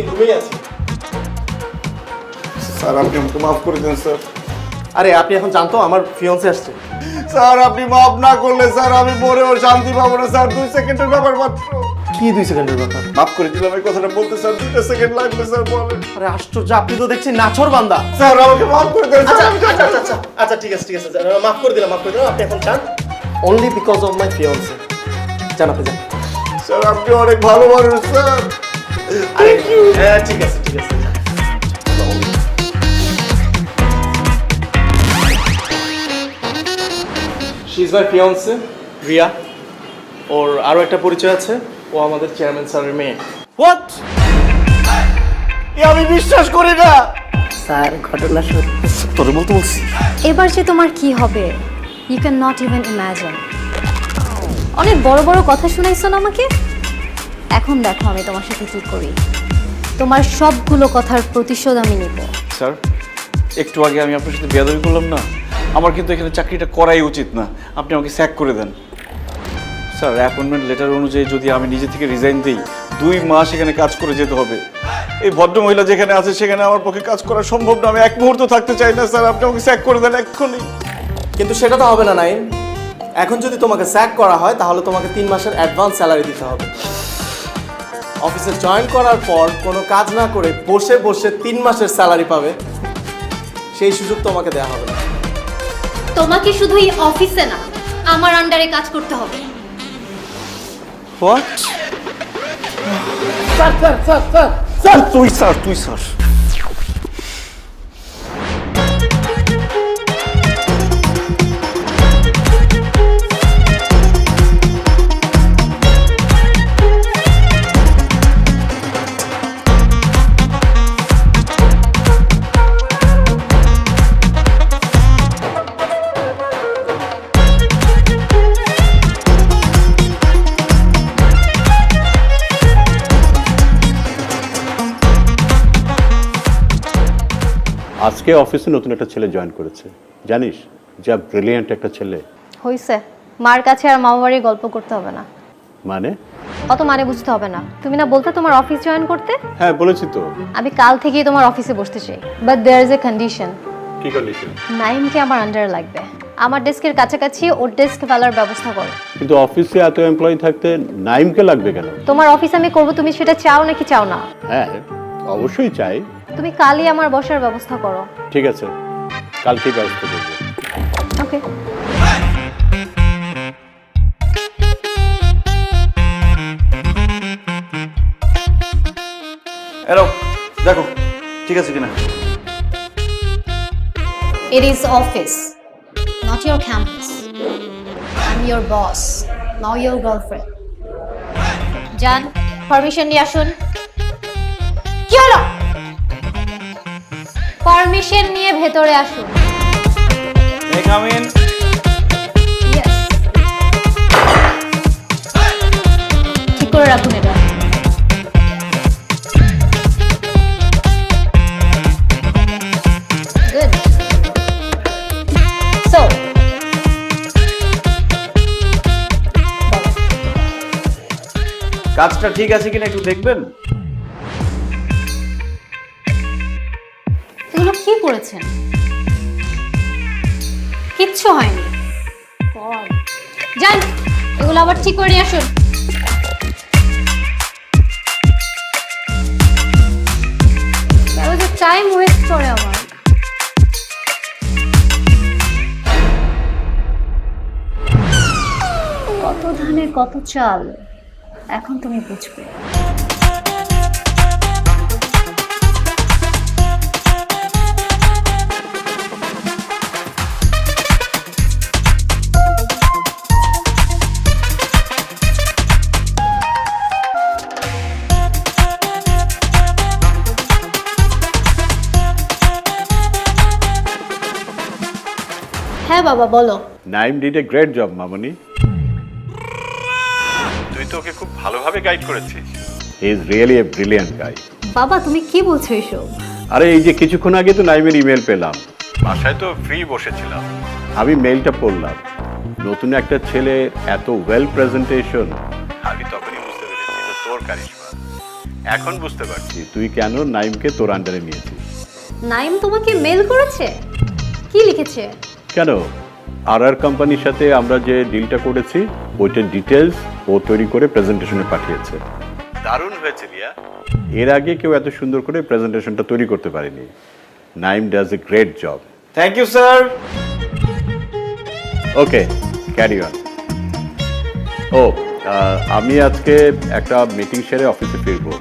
রুমেই আছি। স্যার আপনি আমাকে মাফ করে দেন স্যার। আরে আপনি এখন জানতো আমার ফিয়ন্সে আসছে। স্যার আপনি মাফ না করলে স্যার আমি মরেও শান্তি পাবো না স্যার। 2 সেকেন্ডের ব্যাপার মাত্র। কি 2 সেকেন্ডের ব্যাপার? মাফ করে দিলাম এই কথাটা বলতে স্যার 2 সেকেন্ড লাগবে স্যার বলেন। আরে আশ্চর্য, আপনি তো দেখছি নাছর বান্দা। স্যার আমাকে মাফ করে দেন স্যার। আচ্ছা ঠিক আছে মাফ করে দিলাম আপনি এখন যান। Only because of my fiancee. যান আপনি যান। স্যার আপনি অনেক ভালো মানুষ স্যার। আরে হ্যাঁ ঠিক আছে যান। She is my fiancee Riya. ওর আরো একটা পরিচয় আছে, ও আমাদের চেয়ারম্যান স্যারের মেয়ে। হোয়াট? আমি বিশ্বাস করি না। স্যার ঘটনা সত্যি। তোরে বলতে বলছি। এবার যে তোমার কি হবে you can not even imagine. অনেক বড় বড় কথা শুনাইছো না আমাকে, এখন দেখো আমি তোমার সাথে কি করি। তোমার সবগুলো কথার প্রতিশোধ আমি নিব। স্যার একটু আগে আমি আপনার সাথে বেয়াদবি করলাম না, আমার কিন্তু এখানে চাকরিটা করাই উচিত না। আপনি আমাকে স্যাক করে দেন। স্যার অ্যাপয়েন্টমেন্ট লেটার অনুযায়ী যদি আমি নিজে থেকে রিজাইন দিই 2 মাস এখানে কাজ করে যেতে হবে। এই ভদ্রমহিলা যেখানে আছে সেখানে আমার পক্ষে কাজ করা সম্ভব না। আমি 1 মুহূর্ত থাকতে চাই না স্যার। আপনি আমাকে স্যাক করে দেন এক্ষুনি। কিন্তু সেটা তো হবে না নাইম। এখন যদি তোমাকে স্যাক করা হয় তাহলে তোমাকে 3 মাসের অ্যাডভান্স স্যালারি দিতে হবে। অফিসে জয়েন করার পর কোনো কাজ না করে বসে বসে 3 মাসের স্যালারি পাবে, সেই সুযোগ তোমাকে দেওয়া হবে না। তোমাকে শুধু এই অফিসে না আমার আন্ডারে কাজ করতে হবে। হোয়াট? তুই স্যার আজকে অফিসে নতুন একটা ছেলে জয়েন করেছে, জানিস? যা ব্রিলিয়ান্ট একটা ছেলে। হইছে, মার কাছে আর মামা বাড়ির গল্প করতে হবে না। মানে? অত মানে বুঝতে হবে না। তুমি না বলতে তোমার অফিস জয়েন করতে? হ্যাঁ বলেছি তো। আমি কাল থেকেই তোমার অফিসে বসতে চাই, but there is a condition. কি কন্ডিশন? নাইমকে আমার আন্ডারে লাগবে। আমার ডেস্কের কাছাকাছি ওর ডেস্ক ফেলার ব্যবস্থা করো। কিন্তু অফিসে এত এমপ্লয়ি থাকতে নাইমকে লাগবে কেন? তোমার অফিস আমি করব, তুমি সেটা চাও নাকি চাও না? হ্যাঁ অবশ্যই চাই। তুমি কালই আমার বসার ব্যবস্থা করো। ঠিক আছে, কালকে ব্যবস্থা করবো। ওকে। এরো দেখো ঠিক আছে কিনা। It is office, not your campus. I'm your boss, not your girlfriend. জান, পারমিশন নিয়ে আসুন। কি হলো? পারমিশন নিয়ে ভেতরে আসুন। May I come in? Yes. ঠিক করে রাখুন এটা। Good. So, কাজটা ঠিক আছে কিনা একটু দেখবেন। এগুলো কি করেছেন? কিচ্ছু হয়নি। যান, এগুলো আবার ঠিক করে নিয়ে আসুন। টাইম ওয়েস্ট করে আমার। কত ধানে কত চাল, এখন তুমি বুঝবে। হ্যাঁ বাবা বলো। Naim did a great job মামনি। তুই তো ওকে খুব ভালোভাবে গাইড করেছিস। He is really a brilliant guy. বাবা তুমি কি বলছো এসব? আরে এই যে কিছুক্ষণ আগে তো নাইমের ইমেল পেলাম, বাসায় তো ফ্রি বসেছিলাম, আমি মেইলটা পড়লাম। নতুন একটা ছেলে, এত ওয়েল প্রেজেন্টেশন, আমি তখনই বুঝতে পেরেছি এটা তোর কারিশমা। এখন বুঝতে পারছি তুই কেন নাইমকে তোর আন্ডারে নিয়েছিস। নাইম তোমাকে মেল করেছে? কি লিখেছে? কেন, আর কোম্পানির সাথে আমরা যে ডিলটা করেছি ওইটার ডিটেলস ও তৈরি করে প্রেজেন্টেশনে পাঠিয়েছে। দারুণ হয়েছে রিয়া, এর আগে কেউ এত সুন্দর করে প্রেজেন্টেশনটা তৈরি করতে পারেনি। Naim does a great job. Thank you sir. Okay, carry on. ও, আমি আজকে একটা মিটিং সেরে অফিসে ফিরবো,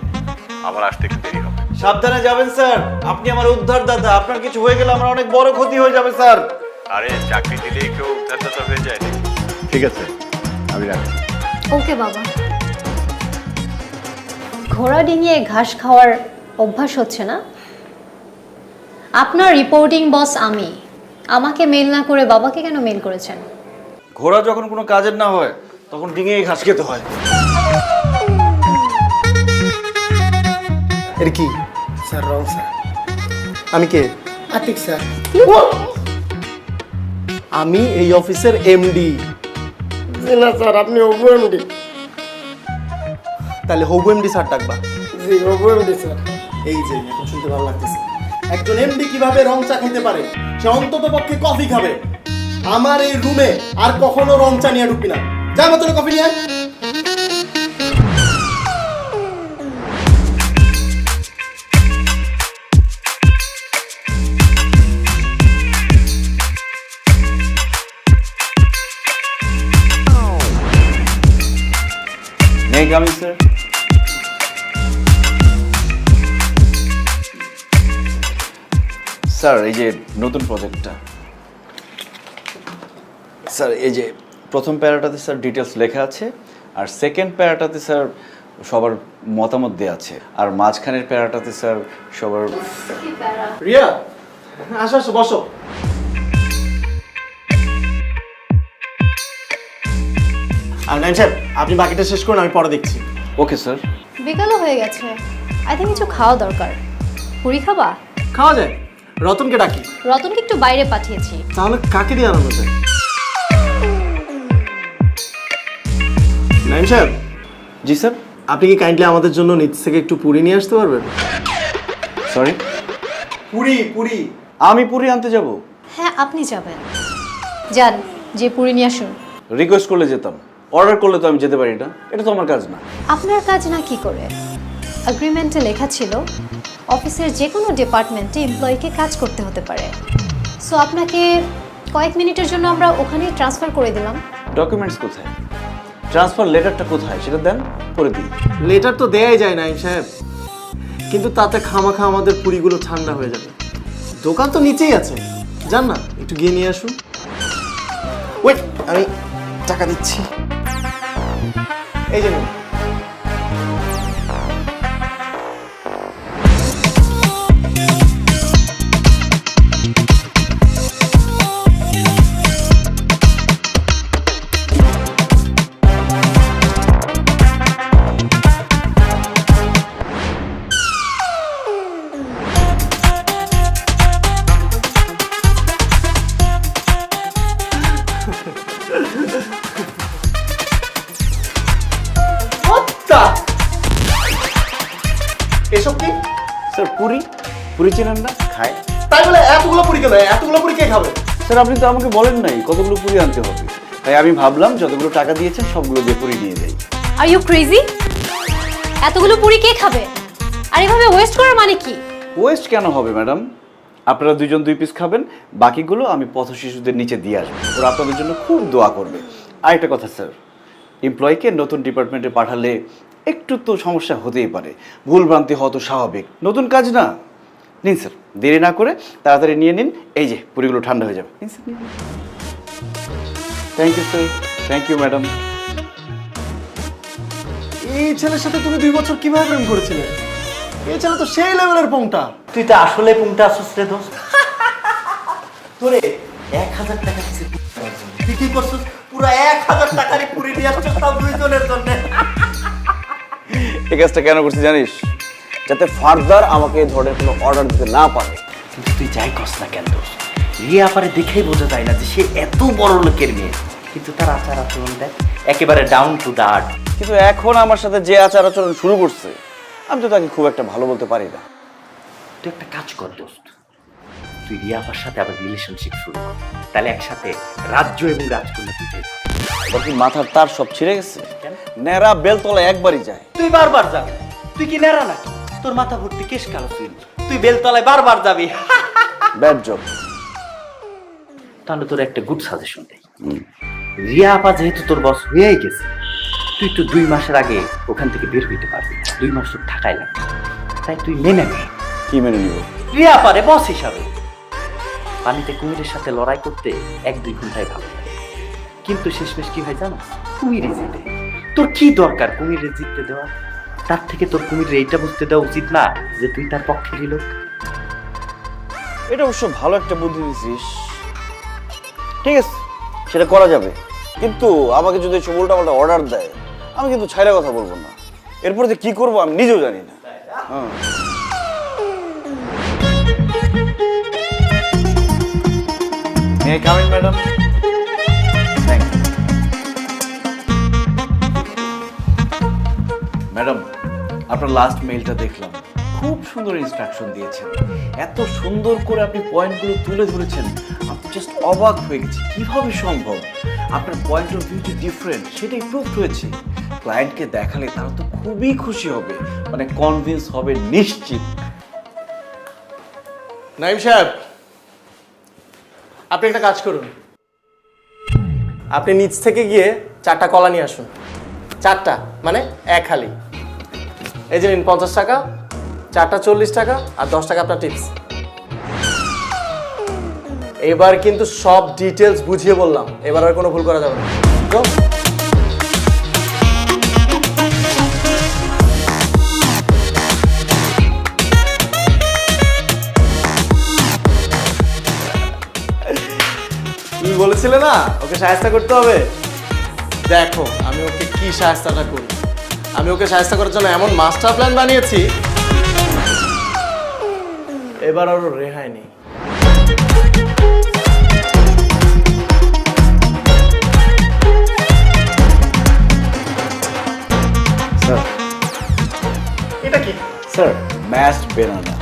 আমার আসতে একটু দেরি হবে। সাবধানে যাবেন স্যার, আপনি আমার উদ্ধার দাদা, আপনার কিছু হয়ে গেলে আমার অনেক বড় ক্ষতি হয়ে যাবে স্যার। আরে চাকরি দিলেই কেউ উদ্ধারদাতা হয়ে যায় না। ঠিক আছে, আমি রাখছি। ওকে বাবা। ঘোড়া ডিঙিয়ে ঘাস খাওয়ার অভ্যাস হচ্ছে না? আপনার রিপোর্টিং বস আমি, আমাকে মেল না করে বাবাকে কেন মেল করেছেন? ঘোড়া যখন কোনো কাজের না হয় তখন ডিঙিয়ে ঘাস খেতে হয়। এর কি? Sir wrong sir. আমি কে? আতিক স্যার। আমি এই অফিসের এমডি। জি না স্যার, আপনি ওগো এমডি। তাহলে হবু এমডি স্যার ডাকবা। জি ওগো এমডি স্যার। এই যে এখন শুনতে ভালো লাগতেছে, একজন এমডি কিভাবে রং চা খেতে পারে, সে অন্তত পক্ষে কফি খাবে। আমার এই রুমে আর কখনো রং চা নিয়ে ঢুকবি না। যা মতন কফি নিয়ে আয়। May I come in, sir? Sir এই যে নতুন প্রজেক্টটা, স্যার এই যে প্রথম প্যারাটাতে স্যার ডিটেলস লেখা আছে, আর সেকেন্ড প্যারাটাতে স্যার সবার মতামত দেওয়া আছে, আর মাঝখানের প্যারাটাতে স্যার সবার। রিয়া, আসো আসো, বসো। আর নাইম সাহেব, আপনি বাকিটা শেষ করুন, আমি পরে দেখছি। Okay sir. বিকালও হয়ে গেছে, আই থিঙ্ক কিছু খাওয়া দরকার। পুরি খাবা? খাওয়া যায়, রতনকে ডাকি। রতনকে একটু বাইরে পাঠিয়েছি। তাহলে কাকে দিয়ে আনানো যায়? নাইম সাহেব, জি স্যার। আপনি কি কাইন্ডলি আমাদের জন্য নিচ থেকে একটু পুরি নিয়ে আসতে পারবেন? সরি, পুরি পুরি। আমি পুরি আনতে যাব? হ্যাঁ আপনি যাবেন, যান, যে পুরি নিয়ে আসুন। রিকোয়েস্ট করলে যেতাম, অর্ডার করলে তো আমি যেতে পারি না, এটা তো আমার কাজ না। আপনার কাজ না কি করে? এগ্রিমেন্টে লেখা ছিল অফিসের যে কোনো ডিপার্টমেন্টে এমপ্লয়িকে কাজ করতে হতে পারে। সো আপনাকে কয়েক মিনিটের জন্য আমরা ওখানেই ট্রান্সফার করে দিলাম। ডকুমেন্টস কোথায়? ট্রান্সফার লেটারটা কোথায় সেটা দেন, করে দিই। লেটার তো দেয়াই যায় নাইম সাহেব, কিন্তু তাতে খামাখা আমাদের পুরিগুলো ঠান্ডা হয়ে যাবে। দোকান তো নিচেই আছে, যান না, একটু গিয়ে নিয়ে আসুন। ওয়েট, আমি টাকা দিচ্ছি। এই যে নিন। এসব কি? স্যার পুরি, পুরি চেনেন না? খায়। তাই বলে এতগুলো পুরি কেন? এতগুলো পুরি কে খাবে? স্যার আপনি তো আমাকে বলেন নাই কতগুলো পুরি আনতে হবে, তাই আমি ভাবলাম যতগুলো টাকা দিয়েছেন সবগুলো দিয়ে পুরি নিয়ে যাই। Are you crazy? এতগুলো পুরি কে খাবে? আর এভাবে ওয়েস্ট করার মানে কি? ওয়েস্ট কেন হবে ম্যাডাম? আপনারা দুজন 2 পিস খাবেন, বাকিগুলো আমি পথ শিশুদের নিচে দিয়ে আসবো, ওরা আপনাদের জন্য খুব দোয়া করবে। আরেকটা কথা স্যার, এমপ্লয়িকে নতুন ডিপার্টমেন্টে পাঠালে একটু তো সমস্যা হতেই পারে, ভুলভ্রান্তি হওয়া তো স্বাভাবিক, নতুন কাজ না। নিন স্যার, দেরি না করে তাড়াতাড়ি নিয়ে নিন, এই যে পুরিগুলো ঠান্ডা হয়ে যাবে। নিন sir, thank you sir. Thank you madam. এই ছেলের সাথে তুমি 2 বছর কিভাবে প্রেম করেছিলে? এই ছেলে তো সেই লেভেলের পংটা। তুই তো আসলে পুংটা আসছিস রে দোস্ত। তোরে 1000 টাকা দিছে তুই কি করছিস? পুরো 1000 টাকারই পুরি নিয়ে আসছিস, তাও 2 জনের জন্য। এই কাজটা কেন করছি জানিস? যাতে ফার্দার আমাকে এই ধরনের কোনো অর্ডার দিতে না পারে। কিন্তু তুই যাই করস না কেন দোস্ত, রিয়া পারে দেখেই বোঝা যায় না যে সে এত বড় লোকের মেয়ে, কিন্তু তার আচার আচরণ দেখ একেবারে ডাউন টু দা আর্থ। কিন্তু এখন আমার সাথে যে আচার আচরণ শুরু করছে, আমি তো তাকে খুব একটা ভালো বলতে পারি না। তুই একটা কাজ কর দোস্ত, তুই রিয়া আপার সাথে আবার রিলেশনশিপ শুরু কর, তাহলে একসাথে রাজ্য এবং রাজকন্যা দুইটাই পাবি। ওর কি মাথার তার সব ছিঁড়ে গেছে? নেড়া বেলতলা একবারই যায়। তুই বারবার যাবি, তুই কি নেড়া নাকি? তোর মাথা ভর্তি কেশ কালো চুল, তুই বেলতলায় বারবার যাবি। Bad job. তাহলে তোর একটা গুড সাজেশন দেই, রিয়া আপা যেহেতু তোর বস হয়েই গেছে, তুই তো 2 মাসের আগে ওখান থেকে বের হইতে পারবি না, 2 মাস তোর থাকাই লাগবে। তাই তুই মেনে নে কি মেনে নিব? রিয়া আপারে বস হিসাবে। পানিতে কুমিরের সাথে লড়াই করতে 1-2 ঘন্টায় ভালো লাগে, কিন্তু শেষমেশ কি হয় জানো? কুমিরে জিতে। তোর কি দরকার কুমিরে জিততে দেওয়া? তার থেকে তোর কুমিরে এইটা বুঝতে দেওয়া উচিত না যে তুই তার পক্ষেরই লোক। এটা অবশ্য ভালো একটা বুদ্ধি দিছিস। ঠিক আছে, সেটা করা যাবে, কিন্তু আমাকে যদি সব উল্টাপাল্টা অর্ডার দেয় আমি কিন্তু ছাইরা কথা বলবো না। এরপরে যে কি করবো আমি নিজেও জানি না। হ্যাঁ। May I come in, madam? Thank you. Madam, আপনার লাস্ট মেইলটা দেখলাম, খুব সুন্দর ইনস্ট্রাকশন দিয়েছেন, এত সুন্দর করে আপনি পয়েন্টগুলো তুলে ধরেছেন, আপনি জাস্ট অবাক হয়ে গেছি কিভাবে সম্ভব। আপনার পয়েন্ট অফ ভিউ যে ডিফারেন্ট সেটাই প্রুফ হয়েছে। ক্লায়েন্টকে দেখালে তারা তো খুবই খুশি হবে, মানে কনভিন্স হবে নিশ্চিত। নাইম সাহেব, আপনি একটা কাজ করুন, আপনি নিচ থেকে গিয়ে 4টা কলা নিয়ে আসুন। 4টা মানে 1 হালি। এই যে নিন 50 টাকা, 4টা 40 টাকা, আর 10 টাকা আপনার টিপস। এবার কিন্তু সব ডিটেলস বুঝিয়ে বললাম, এবার আর কোনো ভুল করা যাবে না। তো তুমি বলেছিলে না ওকে সাহায্য করতে হবে, দেখো আমি ওকে কি সাহায্যটা করি। আমি ওকে সাহায্য করার জন্য এমন মাস্টার প্ল্যান বানিয়েছি, এবার আরো রেহাই নেই। স্যার, এটা কি? স্যার ম্যাশড বেনানা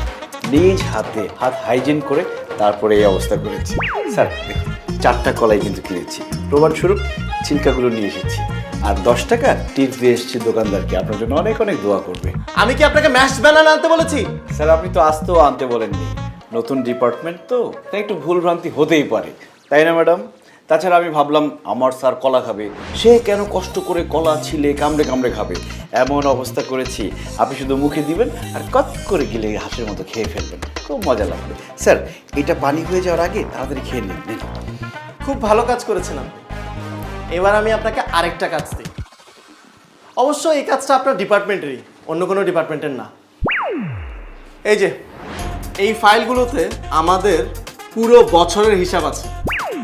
নিজ হাতে হাত হাইজিন করে তারপরে এই অবস্থা করেছি। স্যার দেখুন, 4টা কলাই কিন্তু কিনেছি, প্রমাণস্বরূপ ছিলকাগুলো নিয়ে এসেছি, আর 10 টাকা টিপস দিয়ে এসেছি দোকানদারকে, আপনার জন্য অনেক অনেক দোয়া করবে। আমি কি আপনাকে ম্যাশড বানানা আনতে বলেছি? স্যার আপনি তো আসতেও আনতে বলেননি, নতুন ডিপার্টমেন্ট তো, তাই একটু ভুলভ্রান্তি হতেই পারে, তাই না ম্যাডাম? তাছাড়া আমি ভাবলাম আমার স্যার কলা খাবে, সে কেন কষ্ট করে কলা ছিলে কামড়ে কামড়ে খাবে, এমন অবস্থা করেছি আপনি শুধু মুখে দিবেন আর কত করে গিলে হাঁসের মতো খেয়ে ফেলবেন, খুব মজা লাগবে। স্যার এটা পানি হয়ে যাওয়ার আগে তাড়াতাড়ি খেয়ে নিন। খুব ভালো কাজ করেছেন আপনি। এবার আমি আপনাকে আরেকটা কাজ দিই, অবশ্য এই কাজটা আপনার ডিপার্টমেন্টেরই, অন্য কোনো ডিপার্টমেন্টের না। এই যে এই ফাইলগুলোতে আমাদের পুরো বছরের হিসাব আছে।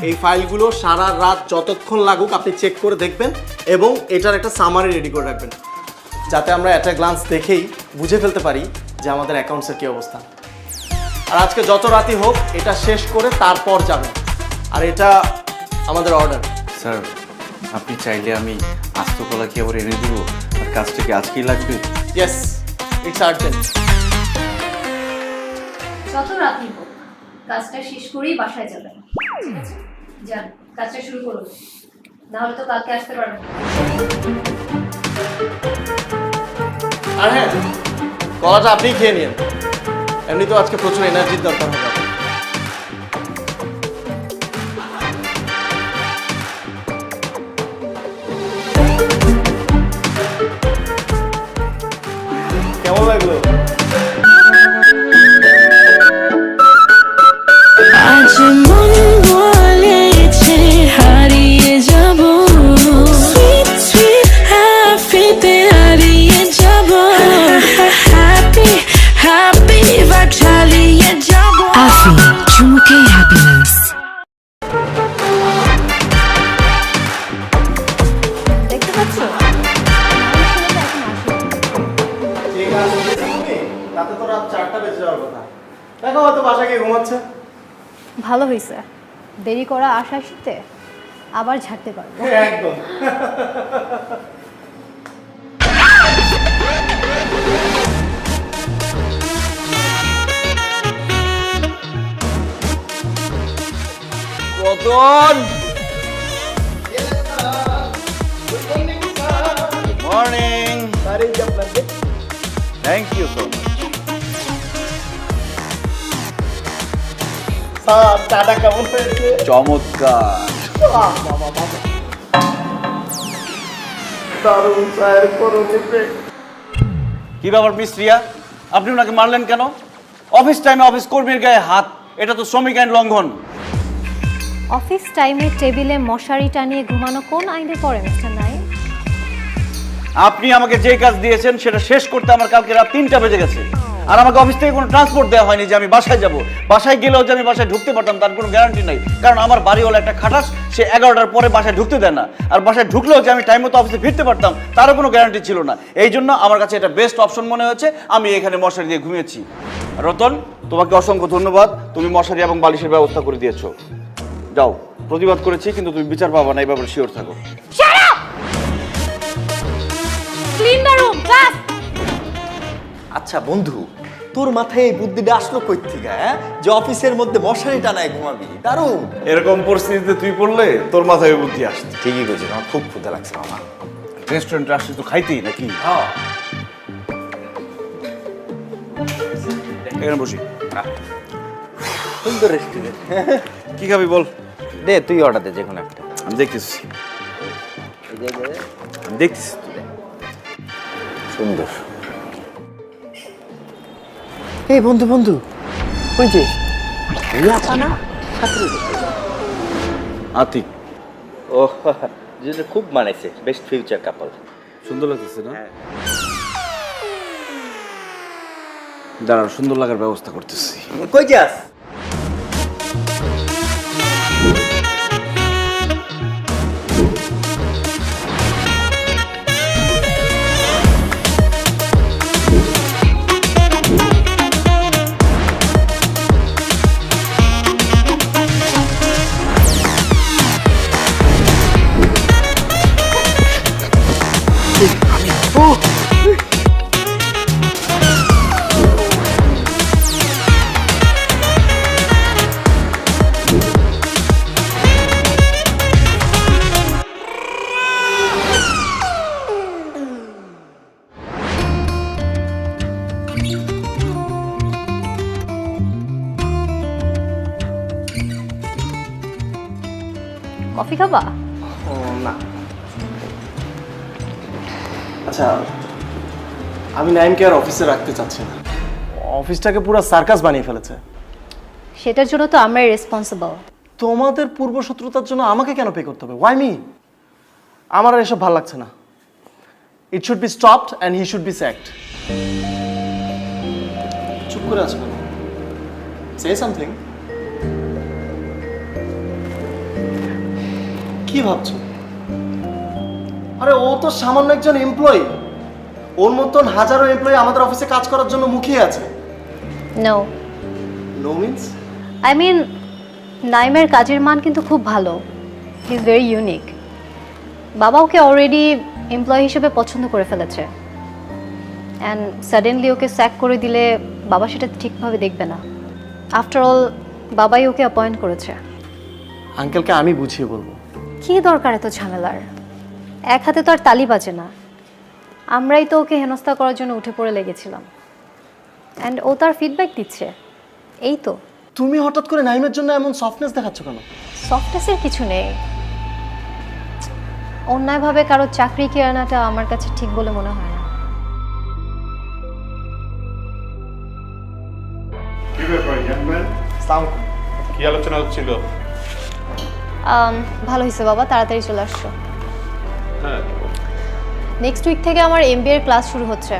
এই ফাইলগুলো সারা রাত যতক্ষণ লাগুক আপনি চেক করে দেখবেন এবং এটার একটা সামারি রেডি করে রাখবেন, যাতে আমরা অ্যাট এ গ্লান্স দেখেই বুঝে ফেলতে পারি যে আমাদের অ্যাকাউন্টসের কী অবস্থা। আর আজকে যত রাতই হোক এটা শেষ করে তারপর যাবেন, আর এটা আমাদের অর্ডার। স্যার আপনি চাইলে আমি আস্ত কলা কি আবার এনে দেবো, আর কাজটা কি আজকেই লাগবে? Yes, it's urgent. যত রাতই হোক কাজটা শেষ করেই বাসায় যাবেন, ঠিক আছে? যান, কাজটা শুরু করুন, না হলে তো কালকে আসতে পারবেন না। আর হ্যাঁ, কলাটা আপনিই খেয়ে নিন, এমনি তো আজকে প্রচুর এনার্জির দরকার হবে। কেমন লাগলো? আজ মন বলেছে হারিয়ে যাব, সুইট সুইট হ্যাপিতে হারিয়ে যাব, হ্যাপি হ্যাপি বা চালিয়ে যাব। আফি চুমুকে হ্যাপিনেস। দেখতে পাচ্ছ? যে কাজ করেছো তুমি, তাতে তো রাত 4টা বেজে যাওয়ার কথা। দেখো হয়তো বাসা গিয়ে ঘুমাচ্ছে। ভালো হয়েছে, দেরি করা আশা শীতে আবার ঝাড়তে পারবো। একদম। Ratan morning thank you so much sir চাটা কেমন হয়েছে? চমৎকার দারুণ স্যার, করুণীতে। কি ব্যাপার মিস রিয়া, আপনি ওনাকে মারলেন কেন? অফিস টাইমে অফিস কর্মীর গায়ে হাত, এটা তো শ্রমিক আইন লঙ্ঘন। অফিস টাইমে টেবিলে মশারি টানিয়ে ঘুমানো কোন আইনে পড়ে মিস্টার নাইম? আপনি আমাকে যে কাজ দিয়েছেন সেটা শেষ করতে আমার কালকে রাত 3টা বেজে গেছে, আর আমাকে অফিস থেকে কোনো ট্রান্সপোর্ট দেওয়া হয়নি যে আমি বাসায় যাব। বাসায় গেলেও যে আমি বাসায় ঢুকতে পারতাম তার কোনো গ্যারান্টি নাই, কারণ আমার বাড়িওয়ালা একটা খাটাস, সে 11টার পরে বাসায় ঢুকতে দেয় না। আর বাসায় ঢুকলেও যে আমি টাইম মতো অফিসে ফিরতে পারতাম তারও কোনো গ্যারান্টি ছিল না। এই জন্য আমার কাছে এটা বেস্ট অপশন মনে হয়েছে, আমি এখানে মশারি দিয়ে ঘুমিয়েছি। রতন, তোমাকে অসংখ্য ধন্যবাদ, তুমি মশারি এবং বালিশের ব্যবস্থা করে দিয়েছো। যাও, প্রতিবাদ করেছি কিন্তু তুমি বিচার পাবা না, এই ব্যাপারে শিওর থাকো। Clean the room fast. আচ্ছা বন্ধু, তোর মাথায় এই বুদ্ধিটা আসলো কই থেকে, হ্যাঁ? যে অফিসের মধ্যে মশারি টানায় ঘুমাবি, দারুণ। এরকম পরিস্থিতিতে তুই পড়লে তোর মাথায় বুদ্ধি আসছে। ঠিকই বলছিস, আমার খুব ক্ষুধা লাগছে মামা। রেস্টুরেন্টে আসলে তো খাইতেই নাকি? এখানে বসি। সুন্দর রেস্টুরেন্ট। কি খাবি বল? দে তুই অর্ডার দে যে কোনো একটা। আমি দেখতেছি, আমি দেখতেছি। সুন্দর। এই বন্ধু বন্ধু, ওই যে রিয়াপানা আতিক, ও যেটা খুব মানাইছে, বেস্ট ফিউচার কাপল। সুন্দর লাগতেছে না? দাঁড়াও, সুন্দর লাগার ব্যবস্থা করতেছি। কই যাস? কফি খাবা? ও না। আচ্ছা, আমি নাইমকে আর অফিসে রাখতে চাচ্ছি না। অফিসটাকে পুরো সার্কাস বানিয়ে ফেলেছে। সেটার জন্য তো আমরাই রেসপন্সিবল। তোমাদের পূর্বশত্রুতার জন্য আমাকে কেন পে করতে হবে? Why me? আমার আর এসব ভালো লাগছে না। It should be stopped and he should be sacked. চুপ করে আছো কেন? Say something. কি ভাবছো? আরে ও তো সামান্য একজন এমপ্লয়ি। ওর মতন হাজারো এমপ্লয়ি আমাদের অফিসে কাজ করার জন্য মুখিয়ে আছে। No no means? I mean, নাইমের কাজের মান কিন্তু খুব ভালো। He is very unique. বাবা ওকে অলরেডি এমপ্লয়ি হিসেবে পছন্দ করে ফেলেছে, অ্যান্ড সাডেনলি ওকে স্যাক করে দিলে বাবা সেটা ঠিকভাবে দেখবে না। আফটার অল বাবাই ওকে অ্যাপয়েন্ট করেছে। আঙ্কেলকে আমি বুঝিয়ে বলবো। কী দরকার এত ঝামেলার? এক হাতে তো আর তালি বাজে না। আমরাই তো ওকে হেনস্থা করার জন্য উঠে পড়ে লেগেছিলাম, অ্যান্ড ও তার ফিডব্যাক দিচ্ছে। এই তো। তুমি হঠাৎ করে নাইমের জন্য এমন সফটনেস দেখাচ্ছ কেন? সফটনেসের কিছু নেই। অন্যায়ভাবে কারো চাকরি কেনাটা আমার কাছে ঠিক বলে মনে হয় না। কি ব্যাপার জানবেন? কি আলোচনা হচ্ছিল? ভালো হয়েছে বাবা, তাড়াতাড়ি চলে আসছো। হ্যাঁ, নেক্সট উইক থেকে আমার এমবিএ এর ক্লাস শুরু হচ্ছে,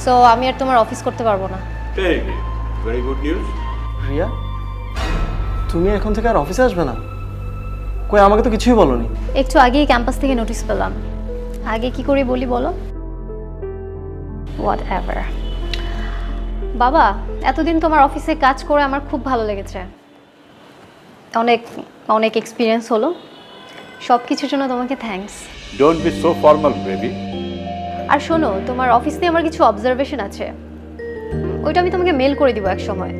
সো আমি আর তোমার অফিস করতে পারবো না। Very good news. রিয়া, তুমি এখন থেকে আর অফিসে আসবে না? কই, আমাকে তো কিছুই বলোনি। একটু আগেই ক্যাম্পাস থেকে নোটিশ পেলাম। আগে কি করে বলি বলো? What ever. বাবা, এতদিন তোমার অফিসে কাজ করে আমার খুব ভালো লেগেছে। অনেক অনেক এক্সপিরিয়েন্স হলো। সব কিছুর জন্য তোমাকে thanks. Don't be so formal baby. আর শোনো, তোমার অফিস নিয়ে আমার কিছু অবজারভেশন আছে, ওইটা আমি তোমাকে মেল করে দিব এক সময়।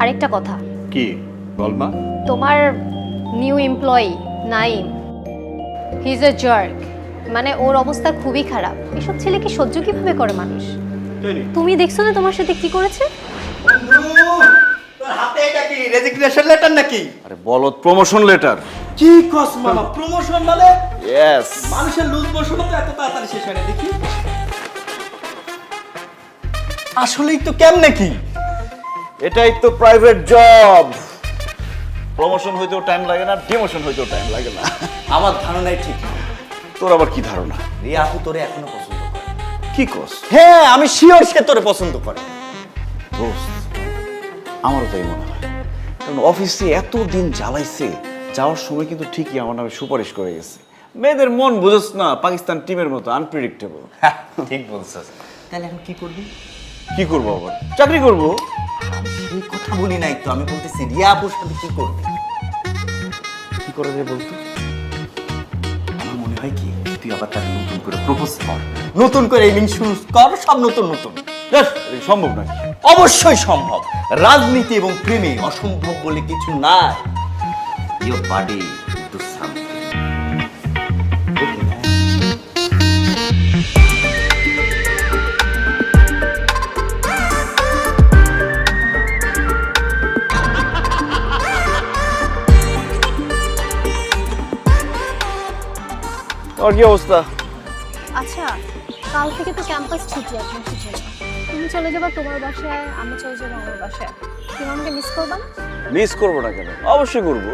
আরেকটা কথা, কি বলমা? তোমার new employee Naim, he is a jerk. মানে ওর অবস্থা খুবই খারাপ। এসব ছেলেকে সহ্য কিভাবে করে মানুষ? তুমি দেখছো না তোমার সাথে কি করেছে? তোর হাতে এটা কি রেজিগনেশন লেটার নাকি? আরে বলো, প্রমোশন লেটার। কি কস মামা, প্রমোশন মানে? ইয়েস। মানুষের লুজ মোশন তো এত তাড়াতাড়ি শেষ হয় না দেখি। আসলেই তো কেমনে কি? এটাই তো প্রাইভেট জব। প্রমোশন হইতেও টাইম লাগে না, ডিমোশন হইতেও টাইম লাগে না। আমার ধারণাই ঠিক। তোর আবার কি ধারণা? রিয়া আপু তোরে এখনো পছন্দ করে। কি কস? হ্যাঁ, আমি শিওর সে তোরে পছন্দ করে। দোস্ত, আমারও তাই মনে হয়। কারণ অফিসে এত দিন জ্বালাইছে, যাওয়ার সময় কিন্তু ঠিকই আমার নামে সুপারিশ করে গেছে। মেয়েদের মন বুঝোস না, পাকিস্তান টিমের মতো আনপ্রেডিক্টেবল। ঠিক বলছিস। তাহলে এখন কি করবি? কি করবো আবার? চাকরি করবো। আমি সেই কথা বলি নাই তো, আমি বলতেছি রিয়া আপুর সাথে কি করবি? কি করা যায় বলতো? আমার মনে হয় কি তুই আবার তাকে নতুন করে প্রপোজ কর, নতুন করে ইনিংস শুরু কর, সব নতুন নতুন। জাস্ট সম্ভব নাকি? অবশ্যই সম্ভব। রাজনীতি এবং প্রেমে অসম্ভব বলে কিছু নাই। Your body to something. আর কি অবস্থা? আচ্ছা, কাল থেকে তো ক্যাম্পাস ছুটি আপনার জন্য। তুমি চলে যাবা তোমার বাসায়, আমি চলে যাবো আমার বাসায়। তুমি আমাকে মিস করবা না? মিস করবো না কেন? অবশ্যই করবো।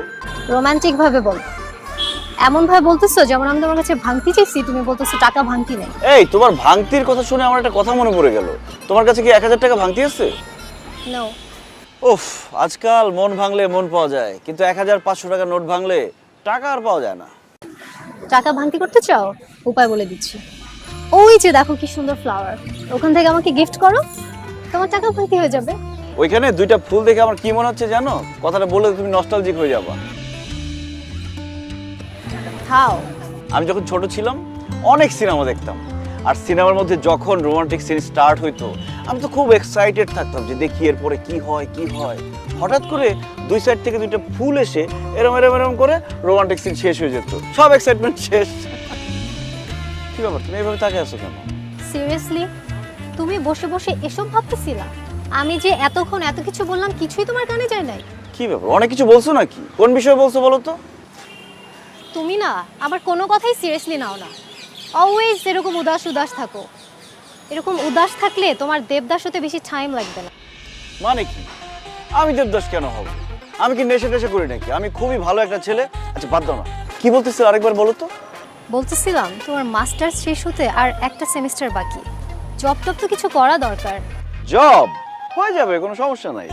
রোমান্টিক ভাবে বলো। এমন ভাবে বলতেছো যেমন আমি তোমার কাছে ভাঙতি চাইছি, তুমি বলতেছো টাকা ভাঙতি নেই। এই, তোমার ভাঙতির কথা শুনে আমার একটা কথা মনে পড়ে গেল। তোমার কাছে কি 1000 টাকা ভাঙতি আছে? নো। উফ, আজকাল মন ভাঙলে মন পাওয়া যায়, কিন্তু 1500 টাকা নোট ভাঙলে টাকা আর পাওয়া যায় না। টাকা ভাঙতি করতে চাও? উপায় বলে দিচ্ছি। ওই যে দেখো কি সুন্দর ফ্লাওয়ার, ওখান থেকে আমাকে গিফট করো, তোমার টাকা ভাঙতি হয়ে যাবে। ওইখানে 2টা ফুল দেখে আমার কি মনে হচ্ছে জানো? কথাটা বললে তুমি নস্টালজিক হয়ে যাবা। খাও। আমি যখন ছোট ছিলাম অনেক সিনেমা দেখতাম, আর সিনেমার মধ্যে যখন রোমান্টিক সিন স্টার্ট হইতো আমি তো খুব এক্সাইটেড থাকতাম যে দেখি এরপরে কি হয় কি হয়। হঠাৎ করে 2 সাইড থেকে 2টা ফুল এসে এরম এরম এরম করে রোমান্টিক সিন শেষ হয়ে যেত, সব এক্সাইটমেন্ট শেষ। কি ব্যাপার, তুমি এইভাবে তাকিয়ে আছো কেন? সিরিয়াসলি তুমি বসে বসে এসব ভাবতেছিলা? আমি যে এতক্ষণ এত কিছু বললাম কিছুই তোমার কানে যায় নাই? কি ব্যাপার, অনেক কিছু বলছো নাকি? কোন বিষয়ে বলছো বলো তো? তুমি না আমার কোনো কথাই সিরিয়াসলি নাও না। অলওয়েজ এরকম উদাস উদাস থাকো। এরকম উদাস থাকলে তোমার দেবদাস হতে বেশি টাইম লাগবে না। মানে কি? আমি দেবদাস কেন হব? আমি কি নেশা টেশা করি নাকি? আমি খুবই ভালো একটা ছেলে। আচ্ছা বাদ দাও না, কি বলতেছিল আরেকবার বলো তো। বলতেছিলাম তোমার মাস্টার্স শেষ হতে আর একটা সেমিস্টার বাকি, জব টব তো কিছু করা দরকার। জব হয়ে যাবে, কোনো সমস্যা নাই।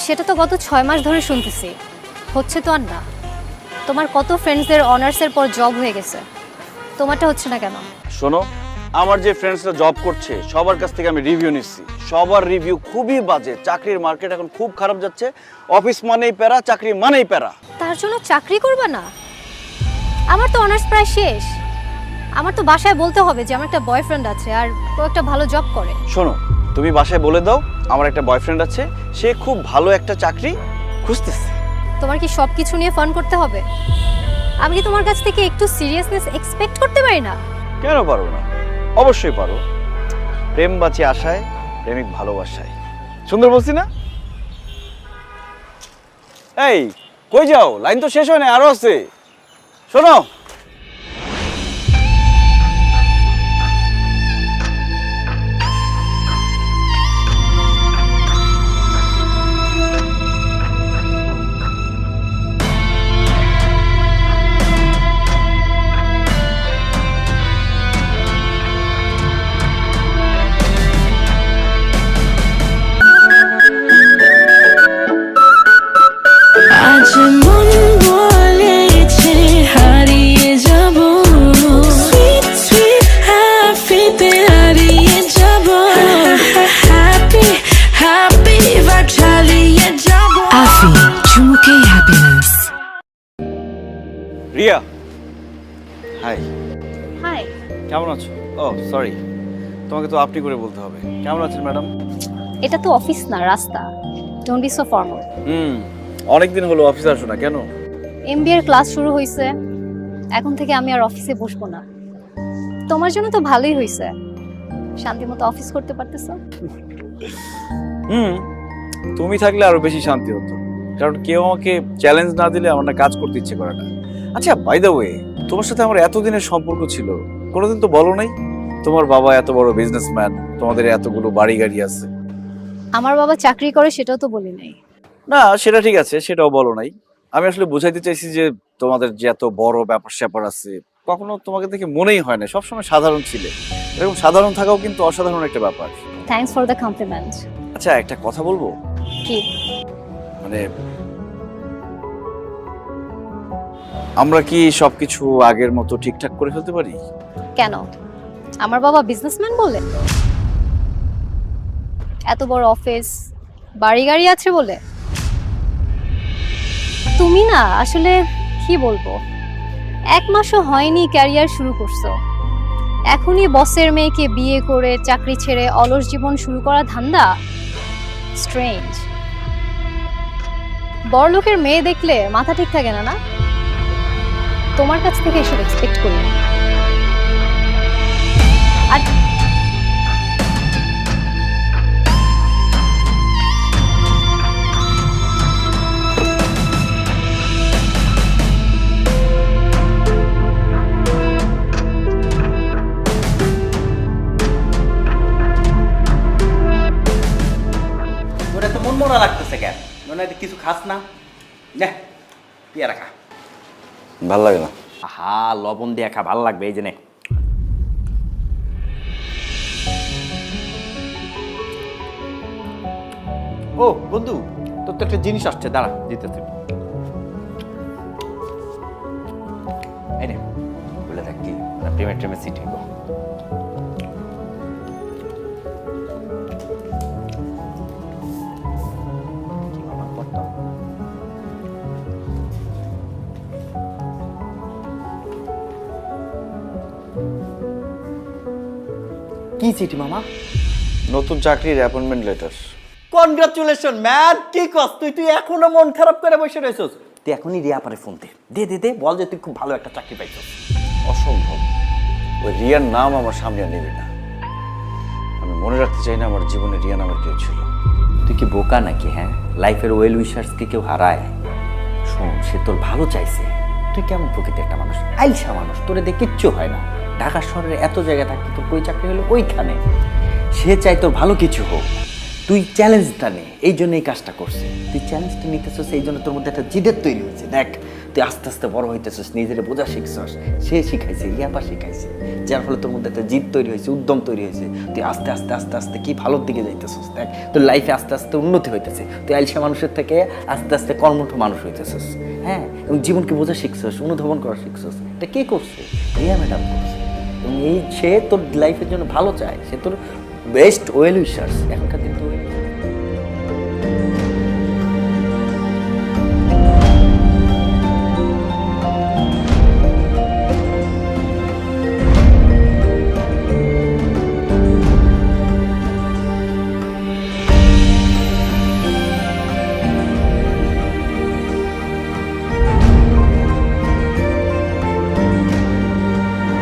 সেটা তো গত 6 মাস ধরে শুনতেছি, হচ্ছে তো আর না। তোমার কত ফ্রেন্ডসদের অনার্সের পর জব হয়ে গেছে, তোমারটা হচ্ছে না কেন? শোনো, আমার যে ফ্রেন্ডসরা জব করছে সবার কাছ থেকে আমি রিভিউ নিচ্ছি, সবার রিভিউ খুবই বাজে। চাকরির মার্কেট এখন খুব খারাপ যাচ্ছে, অফিস মানেই প্যারা, চাকরি মানেই প্যারা। তার জন্য চাকরি করবে না? আমার তো অনার্স প্রায় শেষ, আমার তো বাসায় বলতে হবে যে আমার একটা বয়ফ্রেন্ড আছে আর ও একটা ভালো জব করে। শোনো, তুমি বাসায় বলে দাও আমার একটা বয়ফ্রেন্ড আছে, সে খুব ভালো একটা চাকরি খুঁজতেছে। তোমার কি সব কিছু নিয়ে ফান করতে হবে? আমি কি তোমার কাছ থেকে একটু সিরিয়াসনেস এক্সপেক্ট করতে পারি না? কেন পারো না? অবশ্যই পারো। প্রেম বাঁচে আশায়, প্রেমিক ভালোবাসায়। সুন্দর বলছি না? এই কই যাও? লাইন তো শেষ হয় না, আরো আছে। শোনো, আজ মন বলেছে হারিয়ে যাব, সুইট সুইট হ্যাপিতে হারিয়ে যাব, হ্যাপি হ্যাপি ভাব চালিয়ে যাব। আফি চুমুকে হ্যাপিনেস। রিয়া। হাই। হাই। কেমন আছো? ও সরি, তোমাকে তো আপনি করে বলতে হবে। কেমন আছেন ম্যাডাম? এটা তো অফিস না, রাস্তা। Don't be so formal. অনেকদিন হলো অফিসে আসো না কেন? এমবিএ এর ক্লাস শুরু হয়েছে, এখন থেকে আমি আর অফিসে বসবো না। তোমার জন্য তো ভালোই হয়েছে, শান্তি মতো অফিস করতে পারতেছো। তুমি থাকলে আরো বেশি শান্তি হতো, কারণ কেউ আমাকে চ্যালেঞ্জ না দিলে আমার না কাজ করতে ইচ্ছে করে না। আচ্ছা, বাই দ্য ওয়ে, তোমার সাথে আমার এতদিনের সম্পর্ক ছিল, কোনোদিন তো বলো নাই তোমার বাবা এত বড় বিজনেসম্যান, তোমাদের এতগুলো বাড়ি গাড়ি আছে। আমার বাবা চাকরি করে সেটাও তো বলি নাই। না, সেটা ঠিক আছে, সেটাও বলো নাই। আমি আসলে বোঝাইতে চাইছি যে তোমাদের যে এত বড় ব্যাপার স্যাপার আছে, কখনো তোমাকে দেখে মনেই হয় না, সবসময় সাধারণ ছিলে। এরকম সাধারণ থাকাও কিন্তু অসাধারণ একটা ব্যাপার। Thanks for the compliment. আচ্ছা, একটা কথা বলবো? কি? মানে আমরা কি সবকিছু আগের মতো ঠিকঠাক করে ফেলতে পারি? কেন? আমার বাবা বিজনেসম্যান বলে? এত বড় অফিস, বাড়ি গাড়ি আছে বলে? তুমি না আসলে কি বলবো, 1 মাসও হয়নি ক্যারিয়ার শুরু করছো, এখনই বসের মেয়েকে বিয়ে করে চাকরি ছেড়ে অলস জীবন শুরু করা ধান্দা? স্ট্রেঞ্জ। বড়লোকের মেয়ে দেখলে মাথা ঠিক থাকে না, না? তোমার কাছ থেকে এসব এক্সপেক্ট করি না। আর তোর এত মন মরা লাগতেছে কেন? মনে হয় কিছু খাস না? নে, পেয়ারা খা। ভাল লাগে না। আহা, লবণ দিয়ে খা, ভালো লাগবে। এই যে নে। ও বন্ধু, তোর তো একটা জিনিস আসছে, দাঁড়া দিতেছি। এই নে, বলে দেখ কি প্রেমের ট্রেমের সিট হইব। কি চিঠি মামা? নতুন চাকরির অ্যাপয়েন্টমেন্ট লেটার। Congratulation man. কি কস তুই এখনো মন খারাপ করে বসে রয়েছস? তুই এখনই রিয়া পারে ফোন দে দে দে, বল যে তুই খুব ভালো একটা চাকরি পাইছস। অসম্ভব, ওই রিয়ার নাম আমার সামনে আর নেবে না। আমি মনে রাখতে চাই না আমার জীবনে রিয়া নামের কেউ ছিল। তুই কি বোকা নাকি? হ্যাঁ, লাইফের ওয়েল উইশার্সকে কেউ হারায়? শোন, সে তোর ভালো চাইছে। তুই কেমন প্রকৃতির একটা মানুষ, আইলসা মানুষ, তোরে দিয়ে কিচ্ছু হয় না। ঢাকা শহরের এত জায়গা থাকতে তোর কই চাকরি হলো ওইখানে। সে চাই তোর ভালো কিছু হোক, তুই চ্যালেঞ্জটা নে, এই জন্য এই কাজটা করছে। তুই চ্যালেঞ্জটা নিতেছিস, এই জন্য তোর মধ্যে একটা জিদের তৈরি হয়েছে। দেখ, তুই আস্তে আস্তে বড় হইতেছিস, নিজের বোঝা শিখছস, সে শিখাইছে, ইয়াপা শিখাইছে, যার ফলে তোর মধ্যে একটা জিদ তৈরি হয়েছে, উদ্যম তৈরি হয়েছে। তুই আস্তে আস্তে আস্তে আস্তে কি ভালোর দিকে যাইতেছিস। দেখ, তোর লাইফে আস্তে আস্তে উন্নতি হইতেছে। তুই আইলসা মানুষের থেকে আস্তে আস্তে কর্মঠ মানুষ হইতেছিস। হ্যাঁ, এবং জীবনকে বোঝা শিখছস, অনুধাবন করা শিখছস। এটা কে করছে? রিয়া ম্যাডাম করছে। এবং এই সে তোর লাইফের জন্য ভালো চায়, সে তোর বেস্ট ওয়েল উইশার্স। এখনকার দিন তো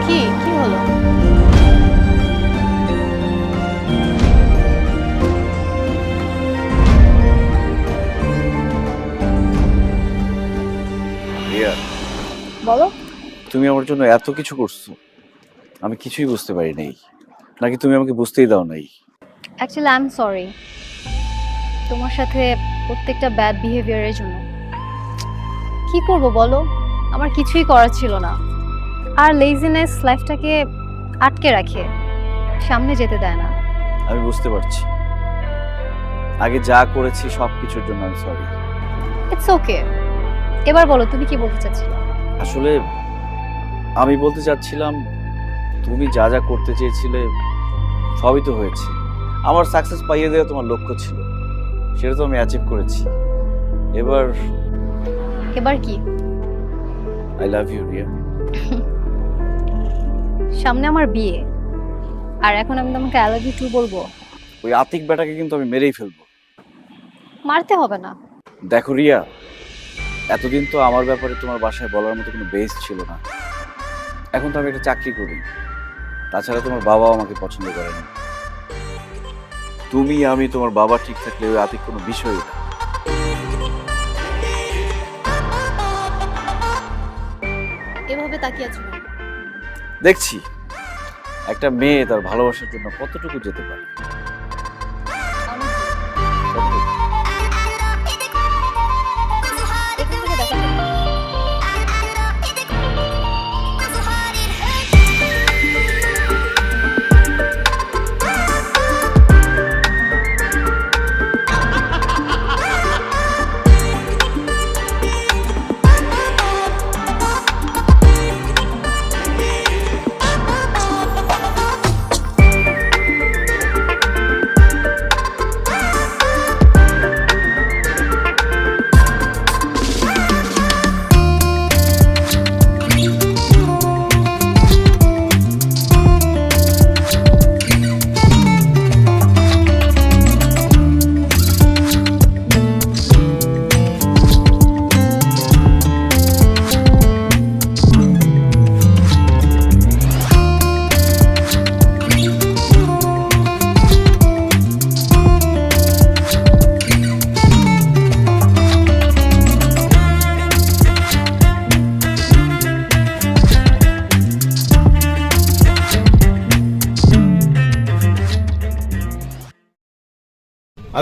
কি কি হলো? রিয়া, বলো। তুমি আমার জন্য এত কিছু করছো, আমি কিছুই বুঝতে পারি নাই, নাকি তুমি আমাকে বুঝতেই দাও নাই? অ্যাকচুয়ালি আই এম সরি তোমার সাথে প্রত্যেকটা ব্যাড বিহেভিয়ারের জন্য। কি করব বলো, আমার কিছুই করার ছিল না। আর লেজিনেস লাইফটাকে আটকে রাখে, সামনে যেতে দেয় না। আমি বুঝতে পারছি, আগে যা করেছি সব কিছুর জন্য আমি সরি। It's okay. এবার বলো, তুমি কি বলতে চাচ্ছিলে? আসলে আমি বলতে চাচ্ছিলাম, তুমি যা যা করতে চেয়েছিলে সবই তো হয়েছে। আমার সাকসেস পাইয়ে দেওয়া তোমার লক্ষ্য ছিল, সেটা তো আমি অ্যাচিভ করেছি। এবার এবার কি? I love you Riya. সামনে আমার বিয়ে, আর এখন আমি তোমাকে আই লাভ ইউ টু বলবো? ওই আতিক বেটাকে কিন্তু আমি মেরেই ফেলবো। মারতে হবে না। দেখো রিয়া, এতদিন তো আমার ব্যাপারে তোমার বাসায় বলার মতো কোনো বেস ছিল না। এখন তো আমি একটা চাকরি করি, তাছাড়া তোমার বাবাও আমাকে পছন্দ করে না। তুমি আমি তোমার বাবা ঠিক থাকলে ওই আতিক কোনো বিষয়ই না। এভাবে তাকিয়ে আছো কেন? দেখছি একটা মেয়ে তার ভালোবাসার জন্য কতটুকু যেতে পারে। এখান থেকে দেখা যাবে।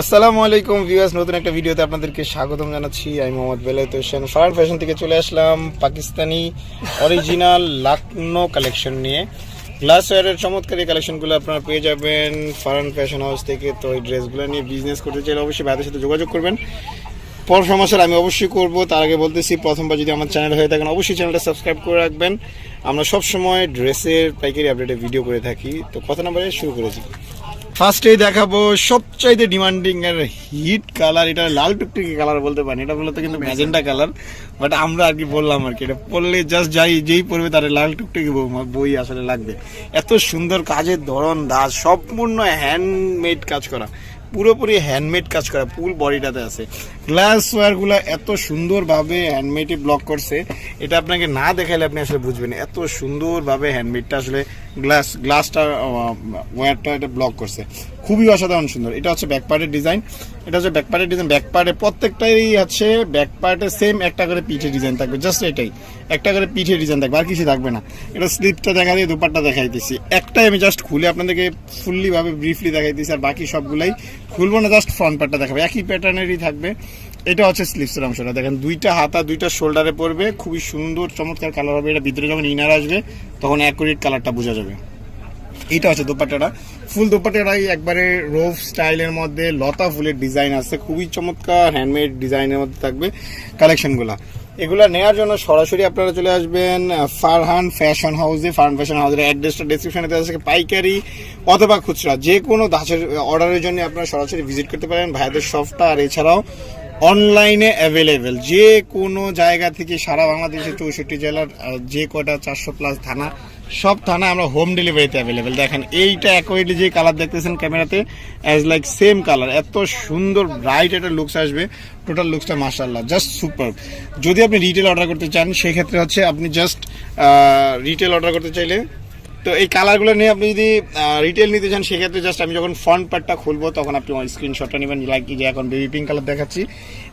আসসালামু আলাইকুম ভিউয়ার্স, নতুন একটা ভিডিওতে আপনাদেরকে স্বাগতম জানাচ্ছি। আমি মোহাম্মদ বেলায়েত হোসেন। ফারহান ফ্যাশন থেকে চলে আসলাম পাকিস্তানি অরিজিনাল লাকনো কালেকশন নিয়ে। গ্লাসওয়্যারের চমৎকার এই কালেকশনগুলো আপনারা পেয়ে যাবেন ফারহান ফ্যাশন হাউস থেকে। তো এই ড্রেসগুলো নিয়ে বিজনেস করতে চাইলে অবশ্যই ভাইদের সাথে যোগাযোগ করবেন। পরামর্শ আমি অবশ্যই করব। তার আগে বলতেছি, প্রথমবার যদি আমার চ্যানেল হয়ে থাকেন অবশ্যই চ্যানেলটা সাবস্ক্রাইব করে রাখবেন। আমরা সবসময় ড্রেসের পাইকারি আপডেটে ভিডিও করে থাকি। তো কথা নাম্বারে শুরু করেছি। ফার্স্টেই দেখাবো সবচাইতে ডিমান্ডিং এর হিট কালার। এটা লাল টুকটুকি কালার বলতে পারেন, এটা বলতে কিন্তু ম্যাজেন্টা কালার, বাট আমরা আর কি বললাম আর কি, এটা পরলে জাস্ট যেই পরবে তার লাল টুকটুকি বই আসলে লাগবে। এত সুন্দর কাজের ধরন দাজ, সম্পূর্ণ হ্যান্ডমেড কাজ করা, পুরোপুরি হ্যান্ডমেড কাজ করা, ফুল বডিটাতে আছে। গ্লাস ওয়্যারগুলো এত সুন্দরভাবে হ্যান্ডমেডে ব্লক করছে, এটা আপনাকে না দেখালে আপনি আসলে বুঝবেন এত সুন্দরভাবে হ্যান্ডমেডটা আসলে গ্লাসটা ওয়্যারটা এটা ব্লক করছে। খুবই অসাধারণ সুন্দর। এটা হচ্ছে ব্যাক পার্টের ডিজাইন। এটা হচ্ছে ব্যাক পার্টের ডিজাইন। ব্যাক পার্টে প্রত্যেকটাই হচ্ছে ব্যাক পার্টে সেম একটা করে পিঠে ডিজাইন থাকবে, জাস্ট এটাই একটা করে পিঠে ডিজাইন থাকবে, আর কিছু থাকবে না। এটা স্লিপটা দেখা দিয়ে দুপাট্টা দেখাইতেছি, একটাই আমি জাস্ট খুলে আপনাদেরকে ফুললি ভাবে ব্রিফলি দেখাইতেছি, আর বাকি সবগুলাই খুলবো না, জাস্ট ফ্রন্ট পার্টটা দেখাবো, একই প্যাটার্নেরই থাকবে। এটা হচ্ছে স্লিভসের অংশটা দেখেন, দুইটা হাতা দুইটা শোল্ডারে পড়বে, খুবই সুন্দর চমৎকার কালার হবে। এটা ভিতরে যখন ইনার আসবে তখন অ্যাকুরেট কালারটা বোঝা যাবে। এটা হচ্ছে দোপাট্টাটা, ফুল দোপাট্টাটাই একবারে রোফ স্টাইলের মধ্যে লতা ফুলের ডিজাইন আছে, খুবই চমৎকার হ্যান্ডমেড ডিজাইনের মধ্যে থাকবে কালেকশনগুলো। এগুলো নেওয়ার জন্য সরাসরি আপনারা চলে আসবেন ফারহান ফ্যাশন হাউসে। ফারহান ফ্যাশন হাউসের অ্যাড্রেসটা ডেসক্রিপশনে দেওয়া আছে। পাইকারি অথবা খুচরা যে কোনো ধাঁচের অর্ডারের জন্য আপনারা সরাসরি ভিজিট করতে পারেন ভাইদের শপটা। আর এছাড়াও অনলাইনে অ্যাভেলেবেল যে কোনো জায়গা থেকে সারা বাংলাদেশের 64 জেলার যে কটা 400+ থানা, সব থানা আমরা হোম ডেলিভারিতে অ্যাভেলেবেল। দেখেন এইটা অ্যাকোয়ারলি যে কালার দেখতেছেন ক্যামেরাতে, অ্যাজ লাইক সেম কালার, এত সুন্দর ব্রাইট একটা লুকস আসবে। টোটাল লুকসটা মাশাআল্লাহ জাস্ট সুপার। যদি আপনি রিটেল অর্ডার করতে চান সেক্ষেত্রে হচ্ছে আপনি জাস্ট রিটেল অর্ডার করতে চাইলে, তো এই কালারগুলো নিয়ে আপনি যদি রিটেল নিতে চান সেক্ষেত্রে জাস্ট আমি যখন ফ্রন্ট পার্টটা খুলবো তখন আপনি আমার স্ক্রিনশটটা নেবেন। লাইক যে এখন বেবি পিঙ্ক কালার দেখাচ্ছি,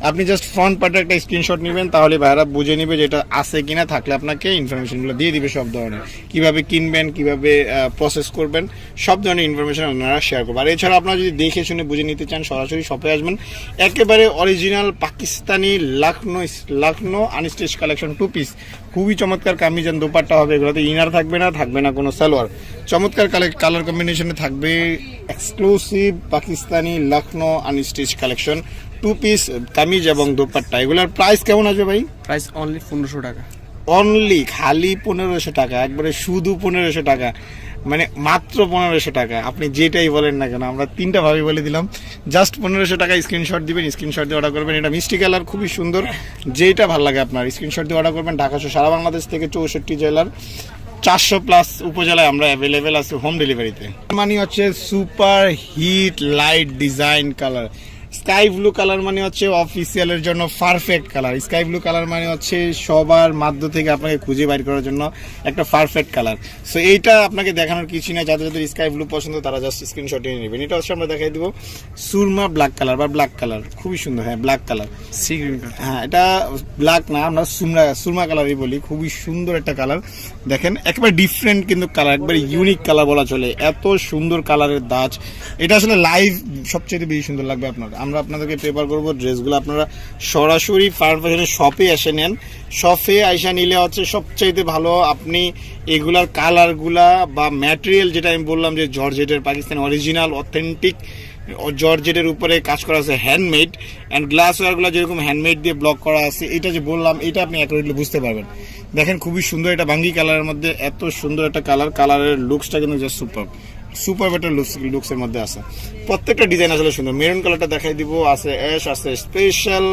আপনি জাস্ট ফ্রন্ট পার্টের একটা স্ক্রিনশট নেবেন, তাহলে ভাইরা বুঝে নেবে যে এটা আছে কিনা, থাকলে আপনাকে ইনফরমেশনগুলো দিয়ে দিবে সব ধরনের, কিভাবে কিনবেন কিভাবে প্রসেস করবেন সব ধরনের ইনফরমেশন আপনারা শেয়ার করবেন। আর এছাড়া আপনারা যদি দেখে শুনে বুঝে নিতে চান সরাসরি শপে আসবেন। একেবারে original Pakistani Lucknow unstitch collection 2 piece, খুবই চমৎকার কামিজ এন্ড দোপাট্টা হবে। এগুলোতে ইনার থাকবে না কোনো সালোয়ার, চমৎকার কালার কম্বিনেশনে থাকবে। Exclusive Pakistani Lucknow unstitch collection 2 piece kameez এবং দোপাট্টা। এগুলোর প্রাইস কেমন আসবে ভাই? প্রাইস অনলি 1500 টাকা। অনলি খালি 1500 টাকা, একবারে শুধু 1500 টাকা, মানে মাত্র 1500 টাকা। আপনি যেটাই বলেন না কেন, আমরা 3টা ভাবে বলে দিলাম, জাস্ট 1500 টাকা স্ক্রিনশট দিবেন, স্ক্রিনশট দিয়ে অর্ডার করবেন। এটা মিষ্টি কালার, খুবই সুন্দর, যেটা ভালো লাগে আপনার স্ক্রিনশট দিয়ে অর্ডার করবেন। ঢাকা সহ সারা বাংলাদেশ থেকে 64 জেলার 400+ উপজেলায় আমরা অ্যাভেলেবেল আছি হোম ডেলিভারিতে। মানে হচ্ছে super hit light design colour, sky blue colour মানে হচ্ছে অফিসিয়ালের জন্য perfect colour. Sky blue colour মানে হচ্ছে সবার মাধ্য থেকে আপনাকে খুঁজে বাইর করার জন্য একটা পারফেক্ট কালার। সো এইটা আপনাকে দেখানোর কিছু না, যাদের যাদের স্কাই ব্লু পছন্দ তারা জাস্ট স্ক্রিনশট নিয়ে নেবেন। এটা হচ্ছে আমরা দেখাই দিব সুরমা ব্ল্যাক কালার বা ব্ল্যাক কালার, খুবই সুন্দর। হ্যাঁ ব্ল্যাক কালার, হ্যাঁ এটা ব্ল্যাক না, আমরা সুরমা কালারই বলি। খুবই সুন্দর একটা কালার, দেখেন একেবারে ডিফারেন্ট কিন্তু কালার, একবারে ইউনিক কালার বলা চলে। এত সুন্দর কালারের দাজ, এটা আসলে লাইভ সবচেয়ে বেশি সুন্দর লাগবে আপনার। আমরা আপনাদেরকে প্রেফার করবো ড্রেসগুলো আপনারা সরাসরি ফায়ার ফ্যাশনের শপে এসে নেন। শপে আইসা নিলে হচ্ছে সবচাইতে ভালো। আপনি এগুলার কালারগুলা বা ম্যাটেরিয়াল, যেটা আমি বললাম যে জর্জেটের পাকিস্তানি অরিজিনাল অথেন্টিক জর্জেটের উপরে কাজ করা আছে, হ্যান্ডমেড, অ্যান্ড গ্লাস ওয়ারগুলো যেরকম হ্যান্ডমেড দিয়ে ব্লক করা আছে, এটা যে বললাম এটা আপনি অ্যাকুরেটলি বুঝতে পারবেন। দেখেন খুবই সুন্দর, এটা বাঙ্গি কালারের মধ্যে এত সুন্দর একটা কালার। কালারের লুকসটা কিন্তু জাস্ট সুপার একটা লুকসের মধ্যে আছে। প্রত্যেকটা ডিজাইন আসলে সুন্দর। মেরুন কালারটা দেখাই দিব, আছে অ্যাশ, আছে স্পেশাল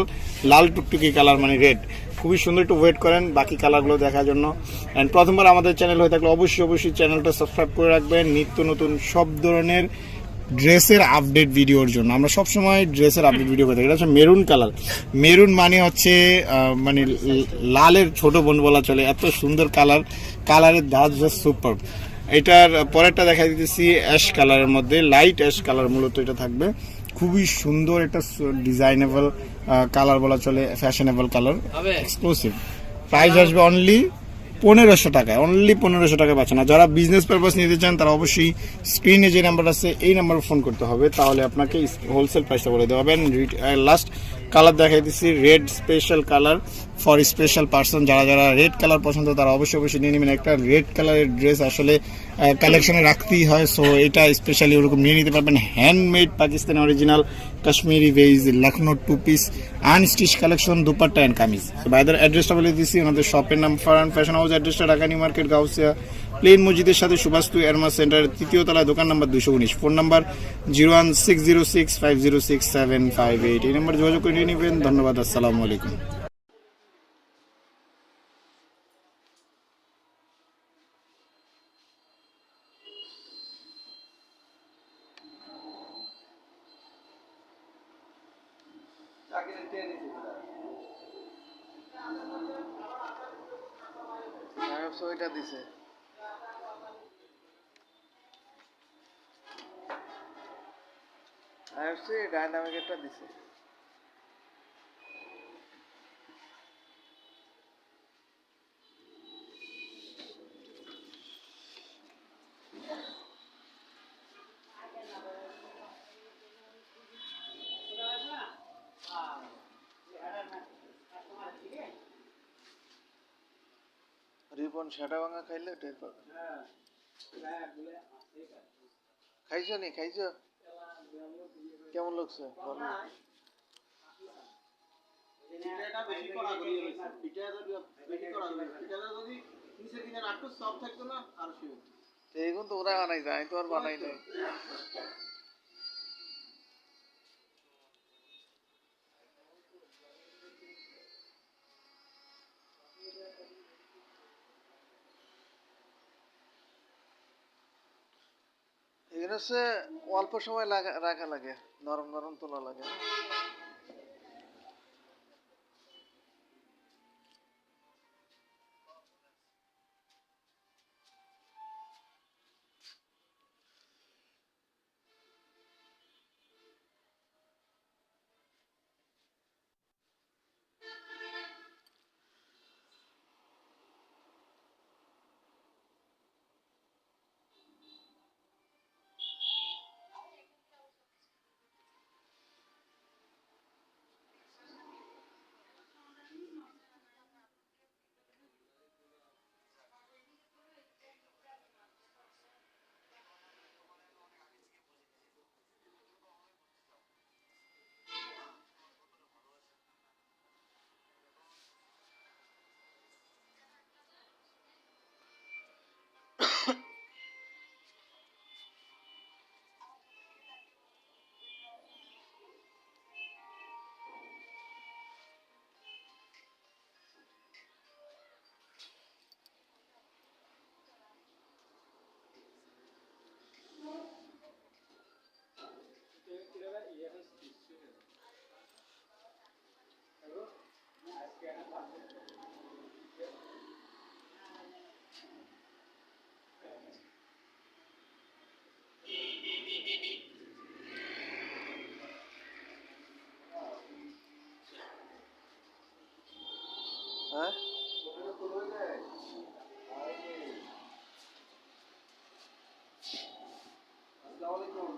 লাল টুকটুকি কালার মানে রেড। খুবই সুন্দর, একটু ওয়েট করেন বাকি কালারগুলো দেখার জন্য। অ্যান্ড প্রথমবার আমাদের চ্যানেল হয়ে থাকলে অবশ্যই চ্যানেলটা সাবস্ক্রাইব করে রাখবেন নিত্য নতুন সব ধরনের ড্রেসের আপডেট ভিডিওর জন্য। আমরা সবসময় ড্রেসের আপডেট ভিডিও করে থাকি। এটা হচ্ছে মেরুন কালার। মেরুন মানে হচ্ছে মানে লালের ছোট বোন বলা চলে। এত সুন্দর কালারের দাঁত জাস্ট সুপার। এটার পরেরটা দেখা দিতেছি অ্যাশ কালারের মধ্যে, লাইট অ্যাশ কালার মূলত এটা থাকবে। খুবই সুন্দর একটা ডিজাইনেবল কালার বলা চলে, ফ্যাশনেবল কালার, এক্সক্লুসিভ। প্রাইস আসবে অনলি 1500 টাকায়, অনলি 1500 টাকা পাচ্ছেন। না যারা বিজনেস পারপাস নিতে চান তারা অবশ্যই স্ক্রিনে যে নাম্বার আছে এই নাম্বারে ফোন করতে হবে, তাহলে আপনাকে হোলসেল প্রাইসটা বলে দেওয়া হবে। লাস্ট কালার দেখাই দিচ্ছি, red special colour for special person. যারা যারা রেড কালার পছন্দ তারা অবশ্যই নিয়ে নেবেন। একটা রেড কালারের ড্রেস আসলে কালেকশনে রাখতেই হয়, সো এটা স্পেশালি ওরকম নিয়ে নিতে পারবেন। Handmade Pakistani original Kashmiri beige Lucknow 2 piece unstitch collection, dupatta and kameez. ভাইদের অ্যাড্রেসটা বলে দিচ্ছি, ওনাদের শপের নাম ফারহান ফ্যাশন হাউস। অ্যাড্রেসটা ঢাকা নিউ মার্কেট, গাউসিয়া প্লেন মসজিদের সাথে সুভাস্তু এয়ারমা সেন্টারের 3য় তলায়, দোকান নাম্বার 219। Phone number 01606506758। এই নাম্বার যোগাযোগ করে নিয়ে নেবেন। ধন্যবাদ, আসসালামু আলাইকুম। ওইটা দিছে আইএফসি ডাইনামিকেরটা দিছে। রিপন সেটা ভাঙা খাইলে টের পাবে। খাইছো নি? খাইছো? কেমন লাগছে? এখন তো ওরা বানাই যায়, তো আর বানাই নাই। এখানে হচ্ছে অল্প সময় রাখা লাগে, নরম নরম তোলা লাগে। হ্যাঁ আসসালামু আলাইকুম,